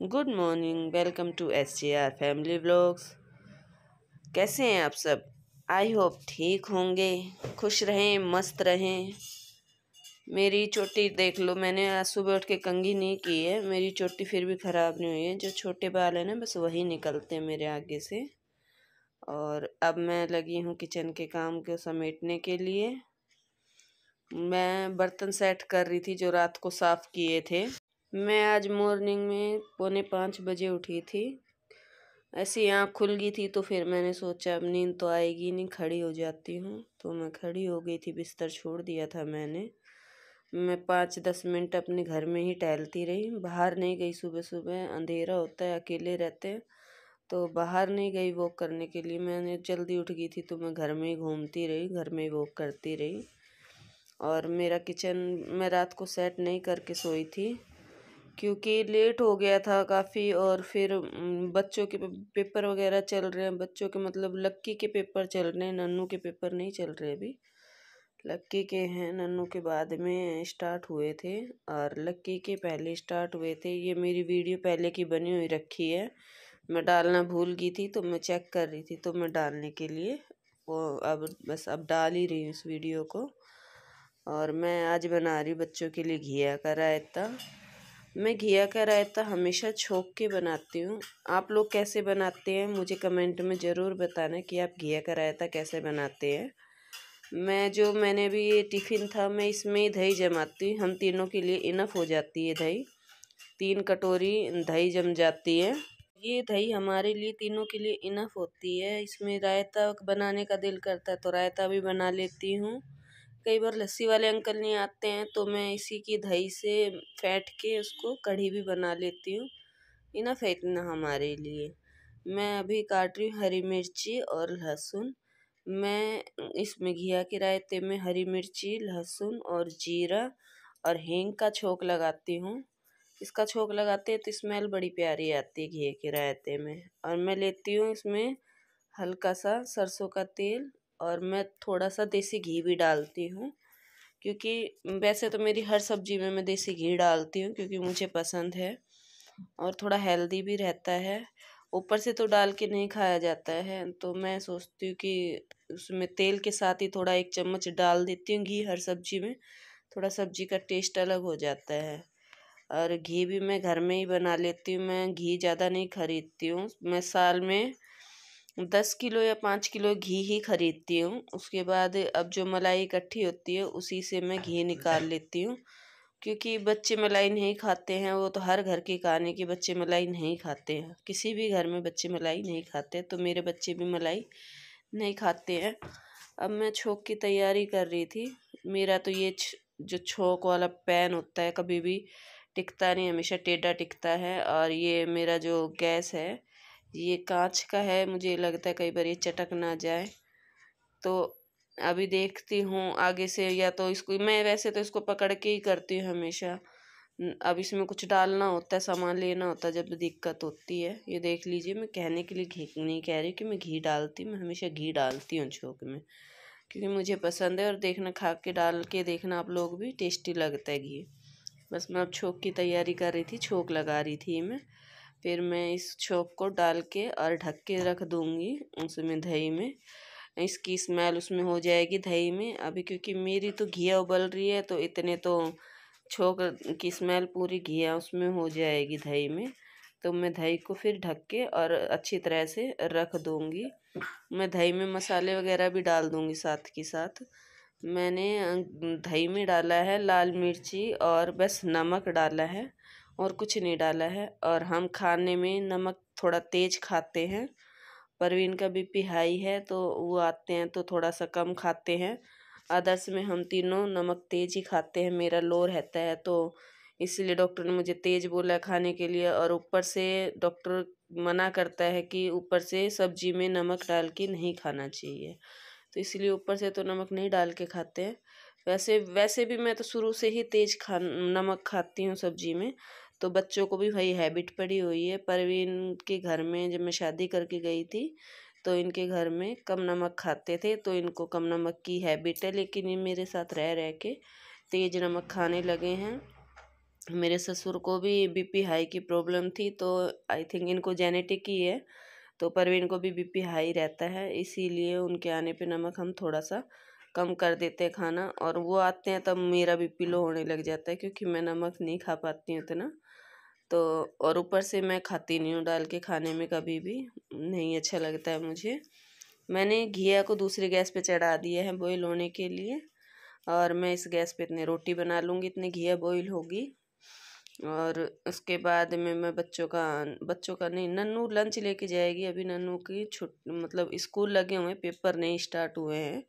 Good morning. Welcome to SJR family vlogs. कैसे हैं आप सब? आई होप ठीक होंगे, खुश रहें, मस्त रहें। मेरी चोटी देख लो, मैंने आज सुबह उठ के कंघी नहीं की है। मेरी चोटी फिर भी ख़राब नहीं हुई है। जो छोटे बाल हैं ना, बस वही निकलते हैं मेरे आगे से। और अब मैं लगी हूँ किचन के काम को समेटने के लिए। मैं बर्तन सेट कर रही थी जो रात को साफ़ किए थे। मैं आज मॉर्निंग में 4:45 बजे उठी थी। ऐसी आँख खुल गई थी तो फिर मैंने सोचा अब नींद तो आएगी नहीं, खड़ी हो जाती हूँ। तो मैं खड़ी हो गई थी, बिस्तर छोड़ दिया था मैंने। मैं 5-10 मिनट अपने घर में ही टहलती रही, बाहर नहीं गई। सुबह सुबह अंधेरा होता है, अकेले रहते हैं, तो बाहर नहीं गई वॉक करने के लिए। मैंने जल्दी उठ गई थी तो मैं घर में ही घूमती रही, घर में ही वॉक करती रही। और मेरा किचन मैं रात को सेट नहीं करके सोई थी क्योंकि लेट हो गया था काफ़ी। और फिर बच्चों के पेपर वगैरह चल रहे हैं। बच्चों के मतलब लक्की के पेपर चल रहे हैं, नन्नू के पेपर नहीं चल रहे अभी। लक्की के हैं, नन्नू के बाद में स्टार्ट हुए थे और लक्की के पहले स्टार्ट हुए थे। ये मेरी वीडियो पहले की बनी हुई रखी है, मैं डालना भूल गई थी तो मैं चेक कर रही थी, तो मैं डालने के लिए वो अब डाल ही रही हूँ इस वीडियो को। और मैं आज बना रही बच्चों के लिए घिया का रायता। मैं घिया का रायता हमेशा छोंक के बनाती हूँ। आप लोग कैसे बनाते हैं मुझे कमेंट में ज़रूर बताना कि आप घिया का रायता कैसे बनाते हैं। मैंने अभी ये टिफ़िन था, मैं इसमें दही जमाती हूँ। हम तीनों के लिए इनफ हो जाती है दही, 3 कटोरी दही जम जाती है। ये दही हमारे लिए तीनों के लिए इनफ होती है। इसमें रायता बनाने का दिल करता है तो रायता भी बना लेती हूँ। कई बार लस्सी वाले अंकल नहीं आते हैं तो मैं इसी की दही से फेंट के उसको कढ़ी भी बना लेती हूँ। इनफ है इतना हमारे लिए। मैं अभी काट रही हूँ हरी मिर्ची और लहसुन। मैं इसमें घिया के रायते में हरी मिर्ची, लहसुन और जीरा और हींग का छोंक लगाती हूँ। इसका छोंक लगाते हैं तो स्मेल बड़ी प्यारी आती है घी के रायते में। और मैं लेती हूँ इसमें हल्का सा सरसों का तेल, और मैं थोड़ा सा देसी घी भी डालती हूँ क्योंकि वैसे तो मेरी हर सब्जी में मैं देसी घी डालती हूँ क्योंकि मुझे पसंद है और थोड़ा हेल्दी भी रहता है। ऊपर से तो डाल के नहीं खाया जाता है, तो मैं सोचती हूँ कि उसमें तेल के साथ ही थोड़ा 1 चम्मच डाल देती हूँ घी हर सब्जी में। थोड़ा सब्जी का टेस्ट अलग हो जाता है। और घी भी मैं घर में ही बना लेती हूँ। मैं घी ज़्यादा नहीं खरीदती हूँ। मैं साल में 10 किलो या 5 किलो घी ही खरीदती हूँ। उसके बाद अब जो मलाई इकट्ठी होती है उसी से मैं घी निकाल लेती हूँ क्योंकि बच्चे मलाई नहीं खाते हैं। वो तो हर घर की कहानी कि बच्चे मलाई नहीं खाते हैं। किसी भी घर में बच्चे मलाई नहीं खाते, तो मेरे बच्चे भी मलाई नहीं खाते हैं। अब मैं छोंक की तैयारी कर रही थी। मेरा तो ये जो छोंक वाला पैन होता है कभी भी टिकता नहीं, हमेशा टेढ़ा टिकता है। और ये मेरा जो गैस है ये कांच का है, मुझे लगता है कई बार ये चटक ना जाए। तो अभी देखती हूँ आगे से, या तो इसको मैं वैसे तो इसको पकड़ के ही करती हूँ हमेशा। अब इसमें कुछ डालना होता है, सामान लेना होता है, जब दिक्कत होती है। ये देख लीजिए, मैं कहने के लिए घी नहीं कह रही कि मैं घी डालती हूँ, मैं हमेशा घी डालती हूँ छोंक में क्योंकि मुझे पसंद है। और देखना, खा के डाल के देखना आप लोग भी, टेस्टी लगता है घी। बस मैं अब छोंक की तैयारी कर रही थी, छोंक लगा रही थी मैं। फिर मैं इस छोंक को डाल के और ढक के रख दूँगी उसमें दही में। इसकी स्मेल उसमें हो जाएगी दही में। अभी क्योंकि मेरी तो घिया उबल रही है तो इतने तो छोंक की स्मेल पूरी घिया उसमें हो जाएगी दही में। तो मैं दही को फिर ढक के और अच्छी तरह से रख दूँगी। मैं दही में मसाले वगैरह भी डाल दूँगी साथ के साथ। मैंने दही में डाला है लाल मिर्ची और बस नमक डाला है और कुछ नहीं डाला है। और हम खाने में नमक थोड़ा तेज़ खाते हैं। परवीन का बीपी हाई है तो वो आते हैं तो थोड़ा सा कम खाते हैं। अदर्स में हम तीनों नमक तेज़ ही खाते हैं। मेरा लो रहता है तो इसलिए डॉक्टर ने मुझे तेज़ बोला है खाने के लिए। और ऊपर से डॉक्टर मना करता है कि ऊपर से सब्जी में नमक डाल के नहीं खाना चाहिए, तो इसलिए ऊपर से तो नमक नहीं डाल के खाते हैं। वैसे वैसे भी मैं तो शुरू से ही नमक खाती हूँ सब्जी में, तो बच्चों को भी वही हैबिट पड़ी हुई है। परवीन के घर में जब मैं शादी करके गई थी तो इनके घर में कम नमक खाते थे, तो इनको कम नमक की हैबिट है। लेकिन ये मेरे साथ रह रह के तेज़ नमक खाने लगे हैं। मेरे ससुर को भी बीपी हाई की प्रॉब्लम थी, तो आई थिंक इनको जेनेटिक ही है। तो परवीन को भी बीपी हाई रहता है, इसीलिए उनके आने पे नमक हम थोड़ा सा कम कर देते हैं खाना। और वो आते हैं तब मेरा बीपी लो होने लग जाता है, क्योंकि मैं नमक नहीं खा पाती हूँ इतना। तो और ऊपर से मैं खाती नहीं हूँ डाल के खाने में, कभी भी नहीं अच्छा लगता है मुझे। मैंने घिया को दूसरी गैस पे चढ़ा दिया है बॉईल होने के लिए, और मैं इस गैस पे इतनी रोटी बना लूँगी, इतनी घिया बॉईल होगी। और उसके बाद में मैं बच्चों का नहीं, नन्नू लंच लेके जाएगी। अभी नन्नू की मतलब स्कूल लगे हुए हैं, पेपर नहीं स्टार्ट हुए हैं।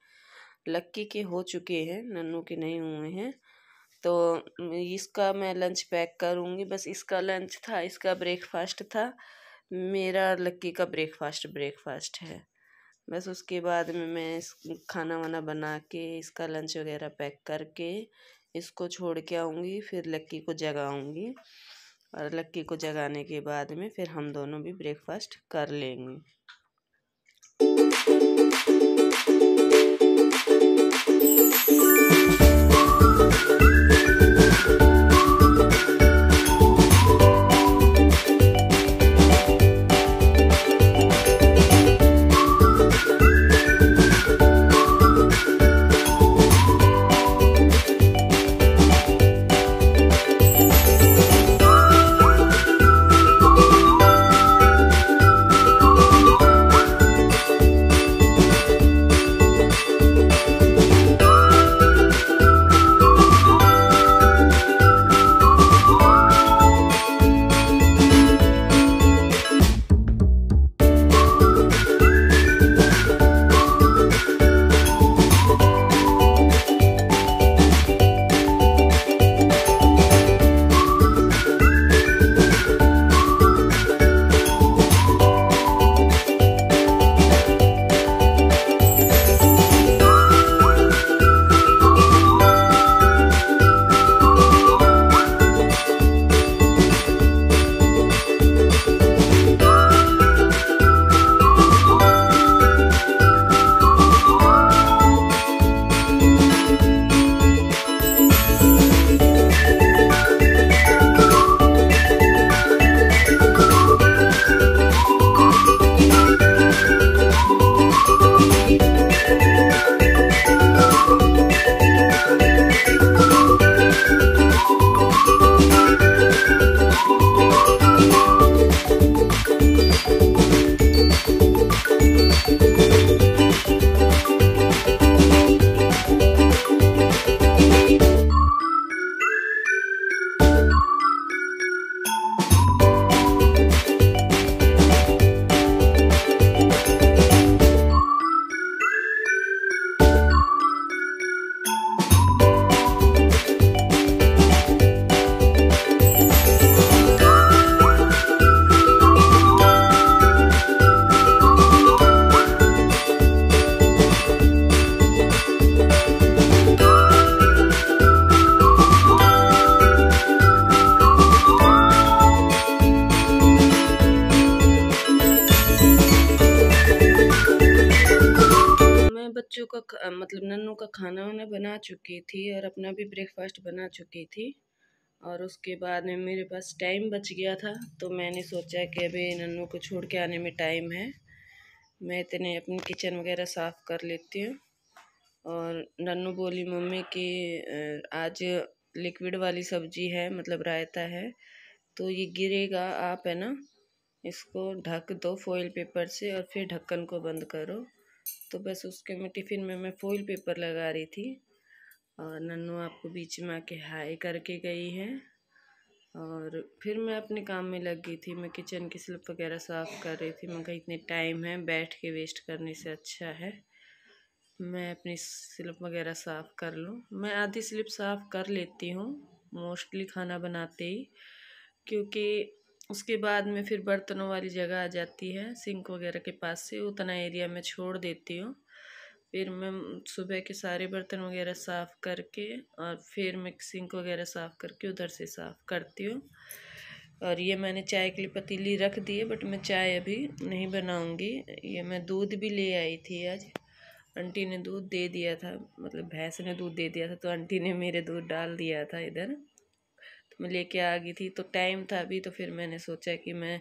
लक्की के हो चुके हैं, नन्नू के नहीं हुए हैं। तो इसका मैं लंच पैक करूँगी। बस इसका लंच था, इसका ब्रेकफास्ट था। मेरा लक्की का ब्रेकफास्ट है। बस उसके बाद में मैं खाना वाना बना के इसका लंच वगैरह पैक करके इसको छोड़ के आऊँगी, फिर लक्की को जगाऊँगी। और लक्की को जगाने के बाद में फिर हम दोनों भी ब्रेकफास्ट कर लेंगे। बच्चों का मतलब नन्नू का खाना वाना बना चुकी थी और अपना भी ब्रेकफास्ट बना चुकी थी। और उसके बाद में मेरे पास टाइम बच गया था, तो मैंने सोचा कि अभी नन्नू को छोड़ के आने में टाइम है, मैं इतने अपनी किचन वगैरह साफ़ कर लेती हूँ। और नन्नू बोली मम्मी कि आज लिक्विड वाली सब्जी है, मतलब रायता है, तो ये गिरेगा, आप है ना इसको ढक दो फॉइल पेपर से और फिर ढक्कन को बंद करो। तो बस उसके में टिफ़िन में मैं फॉइल पेपर लगा रही थी। और नन्नू आपको बीच में आके हाई करके गई है। और फिर मैं अपने काम में लग गई थी, मैं किचन की स्लिप वगैरह साफ़ कर रही थी। मैं कहा इतने टाइम है, बैठ के वेस्ट करने से अच्छा है मैं अपनी स्लिप वगैरह साफ़ कर लूँ। मैं आधी स्लिप साफ़ कर लेती हूँ मोस्टली खाना बनाते ही, क्योंकि उसके बाद में फिर बर्तनों वाली जगह आ जाती है सिंक वगैरह के पास से, उतना एरिया मैं छोड़ देती हूँ। फिर मैं सुबह के सारे बर्तन वगैरह साफ़ करके और फिर मैं सिंक वगैरह साफ़ करके उधर से साफ़ करती हूँ। और ये मैंने चाय के लिए पतीली रख दी है, बट मैं चाय अभी नहीं बनाऊँगी। ये मैं दूध भी ले आई थी आज, आंटी ने दूध दे दिया था, मतलब भैंस ने दूध दे दिया था, तो आंटी ने मेरे दूध डाल दिया था इधर। तो मैं लेके आ गई थी, तो टाइम था अभी, तो फिर मैंने सोचा कि मैं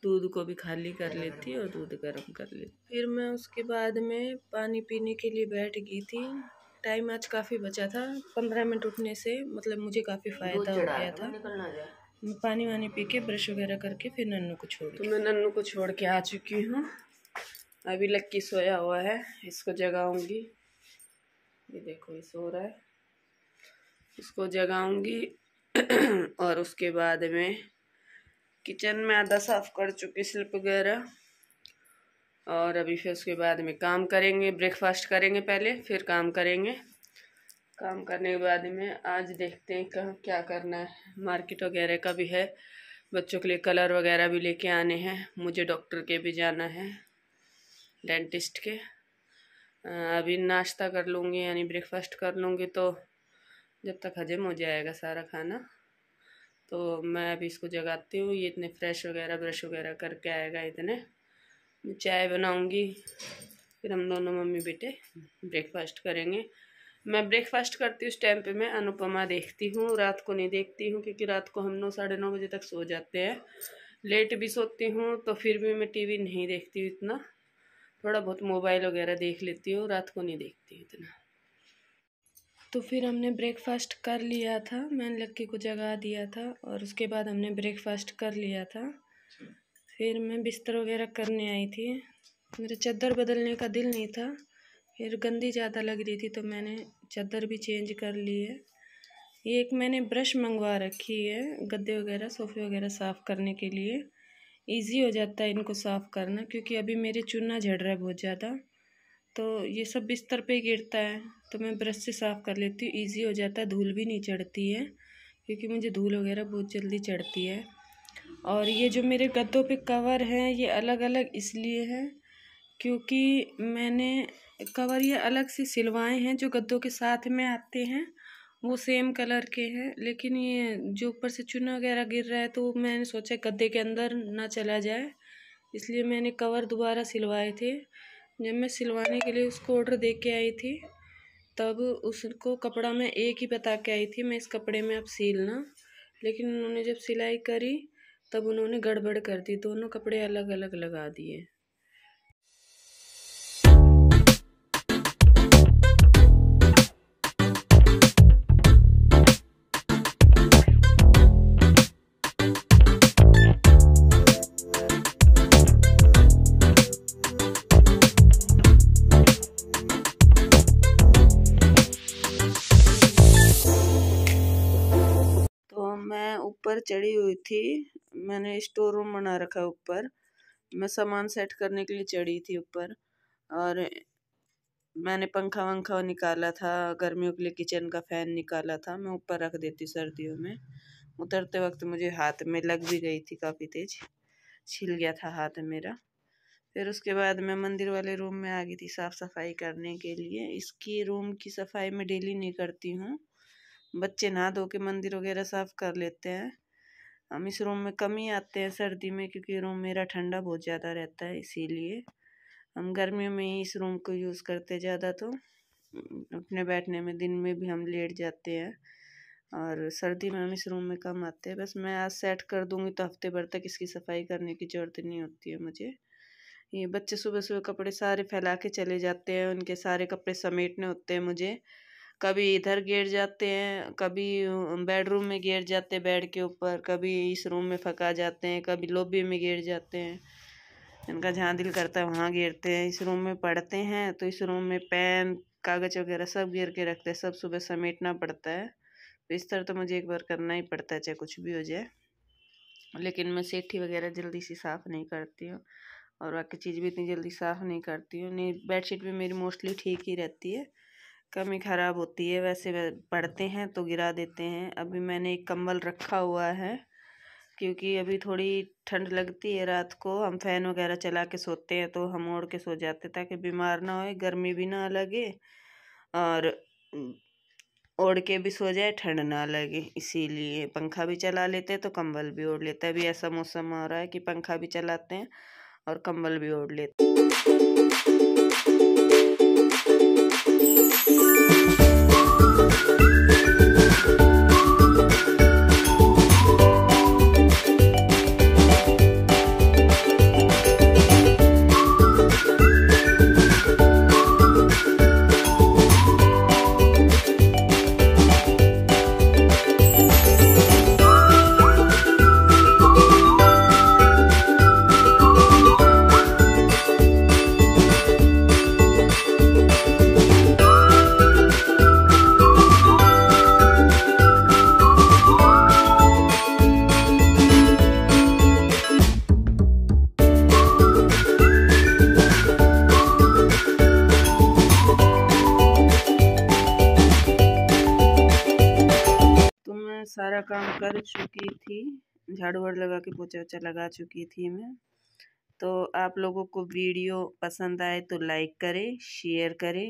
दूध को भी खाली कर लेती और दूध गर्म कर लेती। फिर मैं उसके बाद में पानी पीने के लिए बैठ गई थी। टाइम आज काफ़ी बचा था, 15 मिनट उठने से मतलब मुझे काफ़ी फ़ायदा हो गया था। मैं पानी वानी पी के ब्रश वगैरह करके फिर नन्नू को छोड़, तो मैं नन्नू को छोड़ के आ चुकी हूँ। अभी लक्की सोया हुआ है, इसको जगाऊंगी। ये देखो ये सो रहा है, इसको जगाऊंगी और उसके बाद में किचन में आधा साफ कर चुकी स्लिप वगैरह, और अभी फिर उसके बाद में काम करेंगे, ब्रेकफास्ट करेंगे पहले, फिर काम करेंगे। काम करने के बाद में आज देखते हैं कहाँ क्या करना है। मार्केट वगैरह का भी है, बच्चों के लिए कलर वगैरह भी लेके आने हैं, मुझे डॉक्टर के भी जाना है, डेंटिस्ट के। अभी नाश्ता कर लूँगी यानी ब्रेकफास्ट कर लूँगी, तो जब तक हजम हो जाएगा सारा खाना। तो मैं अभी इसको जगाती हूँ, ये इतने फ्रेश वगैरह ब्रश वगैरह करके आएगा, इतने मैं चाय बनाऊँगी, फिर हम दोनों मम्मी बेटे ब्रेकफास्ट करेंगे। मैं ब्रेकफास्ट करती हूँ उस टाइम पे मैं अनुपमा देखती हूँ, रात को नहीं देखती हूँ, क्योंकि रात को हम 9 साढ़े 9 बजे तक सो जाते हैं। लेट भी सोती हूँ तो फिर भी मैं टीवी नहीं देखती हूँ इतना, थोड़ा बहुत मोबाइल वगैरह देख लेती हूँ, रात को नहीं देखती हूँ इतना। तो फिर हमने ब्रेकफास्ट कर लिया था, मैंने लक्की को जगा दिया था और उसके बाद हमने ब्रेकफास्ट कर लिया था। फिर मैं बिस्तर वगैरह करने आई थी, मेरा चादर बदलने का दिल नहीं था, फिर गंदी ज़्यादा लग रही थी तो मैंने चादर भी चेंज कर ली है। ये एक मैंने ब्रश मंगवा रखी है गद्दे वगैरह सोफ़े वगैरह साफ़ करने के लिए, इजी हो जाता है इनको साफ़ करना, क्योंकि अभी मेरे चूना झड़ रहा है बहुत ज़्यादा, तो ये सब बिस्तर पे गिरता है, तो मैं ब्रश से साफ़ कर लेती हूँ, ईजी हो जाता है, धूल भी नहीं चढ़ती है, क्योंकि मुझे धूल वगैरह बहुत जल्दी चढ़ती है। और ये जो मेरे गद्दों पे कवर हैं ये अलग अलग इसलिए हैं क्योंकि मैंने कवर ये अलग से सिलवाए हैं, जो गद्दों के साथ में आते हैं वो सेम कलर के हैं, लेकिन ये जो ऊपर से चूना वगैरह गिर रहा है तो मैंने सोचा गद्दे के अंदर ना चला जाए, इसलिए मैंने कवर दोबारा सिलवाए थे। जब मैं सिलवाने के लिए उसको ऑर्डर दे के आई थी तब उसको कपड़ा मैं एक ही बता के आई थी, मैं इस कपड़े में आप सिलना, लेकिन उन्होंने जब सिलाई करी तब उन्होंने गड़बड़ कर दी, दोनों कपड़े अलग अलग लगा दिए। मैं ऊपर चढ़ी हुई थी, मैंने स्टोर रूम बना रखा है ऊपर, मैं सामान सेट करने के लिए चढ़ी थी ऊपर, और मैंने पंखा वंखा निकाला था, गर्मियों के लिए किचन का फ़ैन निकाला था, मैं ऊपर रख देती सर्दियों में। उतरते वक्त मुझे हाथ में लग भी गई थी, काफ़ी तेज छिल गया था हाथ मेरा। फिर उसके बाद मैं मंदिर वाले रूम में आ गई थी साफ़ सफाई करने के लिए। इसकी रूम की सफाई मैं डेली नहीं करती हूँ, बच्चे नहा धो के मंदिर वगैरह साफ़ कर लेते हैं, हम इस रूम में कम ही आते हैं सर्दी में, क्योंकि रूम मेरा ठंडा बहुत ज़्यादा रहता है, इसीलिए हम गर्मियों में ही इस रूम को यूज़ करते ज़्यादा। तो अपने बैठने में दिन में भी हम लेट जाते हैं, और सर्दी में हम इस रूम में कम आते हैं। बस मैं आज सेट कर दूँगी तो हफ्ते भर तक इसकी सफाई करने की ज़रूरत नहीं होती है मुझे। ये बच्चे सुबह सुबह कपड़े सारे फैला के चले जाते हैं, उनके सारे कपड़े समेटने होते हैं मुझे, कभी इधर गिर जाते हैं, कभी बेडरूम में गिर जाते हैं बेड के ऊपर, कभी इस रूम में फंसा जाते हैं, कभी लॉबी में गिर जाते हैं, इनका जहाँ दिल करता है वहाँ गिरते हैं। इस रूम में पढ़ते हैं तो इस रूम में पेन कागज़ वगैरह सब गिर के रखते हैं, सब सुबह समेटना पड़ता है। बिस्तर तो मुझे एक बार करना ही पड़ता है चाहे कुछ भी हो जाए, लेकिन मैं सेठी वगैरह जल्दी से साफ़ नहीं करती हूँ, और बाकी चीज़ भी इतनी जल्दी साफ़ नहीं करती हूँ। नहीं, बेडशीट भी मेरी मोस्टली ठीक ही रहती है, कम ही ख़राब होती है। वैसे पढ़ते हैं तो गिरा देते हैं। अभी मैंने एक कंबल रखा हुआ है, क्योंकि अभी थोड़ी ठंड लगती है, रात को हम फ़ैन वगैरह चला के सोते हैं तो हम ओढ़ के सो जाते ताकि बीमार ना होए, गर्मी भी ना लगे और ओढ़ के भी सो जाए, ठंड ना लगे, इसीलिए पंखा भी चला लेते हैं तो कंबल भी ओढ़ लेते हैं। अभी ऐसा मौसम हो रहा है कि पंखा भी चलाते हैं और कंबल भी ओढ़ लेते हैं। काम कर चुकी थी, झाड़ू वाड़ू लगा के पोछा वोछा लगा चुकी थी मैं। तो आप लोगों को वीडियो पसंद आए तो लाइक करें, शेयर करें,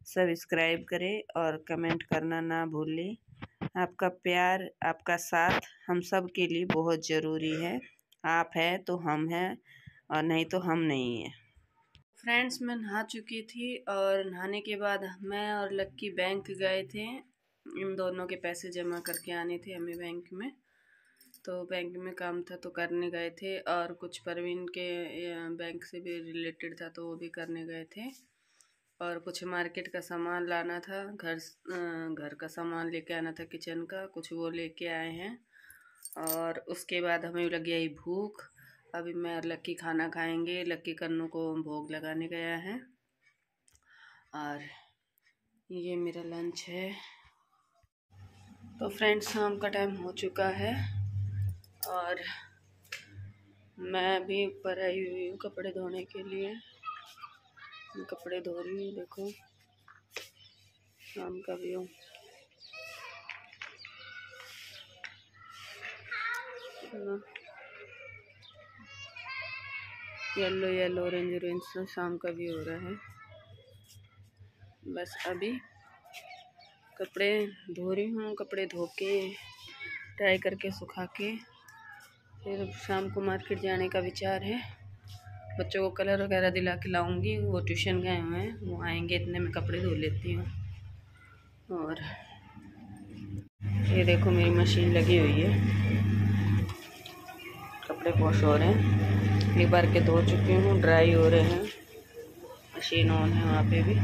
सब्सक्राइब करें और कमेंट करना ना भूलें। आपका प्यार, आपका साथ हम सब के लिए बहुत ज़रूरी है। आप है तो हम हैं और नहीं तो हम नहीं हैं। फ्रेंड्स, मैं नहा चुकी थी और नहाने के बाद मैं और लक्की बैंक गए थे। इन दोनों के पैसे जमा करके आने थे हमें बैंक में, तो बैंक में काम था तो करने गए थे। और कुछ परवीन के बैंक से भी रिलेटेड था तो वो भी करने गए थे। और कुछ मार्केट का सामान लाना था, घर का सामान लेके आना था, किचन का कुछ वो लेके आए हैं। और उसके बाद हमें लग गई भूख। अभी मैं और लक्की खाना खाएंगे। लक्की कन्नू को भोग लगाने गया है और ये मेरा लंच है। तो फ्रेंड्स, शाम का टाइम हो चुका है और मैं भी ऊपर आई हुई हूँ कपड़े धोने के लिए। मैं कपड़े धो रही हूँ, देखो शाम का view. Yellow yellow orange orange से शाम का व्यू हो रहा है। बस अभी कपड़े धो रही हूँ, कपड़े धो के ड्राई करके सुखा के फिर शाम को मार्केट जाने का विचार है। बच्चों को कलर वगैरह दिला के लाऊंगी, वो ट्यूशन गए हुए हैं, वो आएंगे इतने में कपड़े धो लेती हूँ। और ये देखो मेरी मशीन लगी हुई है, कपड़े वॉश हो रहे हैं। एक बार के धो चुकी हूँ, ड्राई हो रहे हैं, मशीन ऑन है वहाँ पे भी।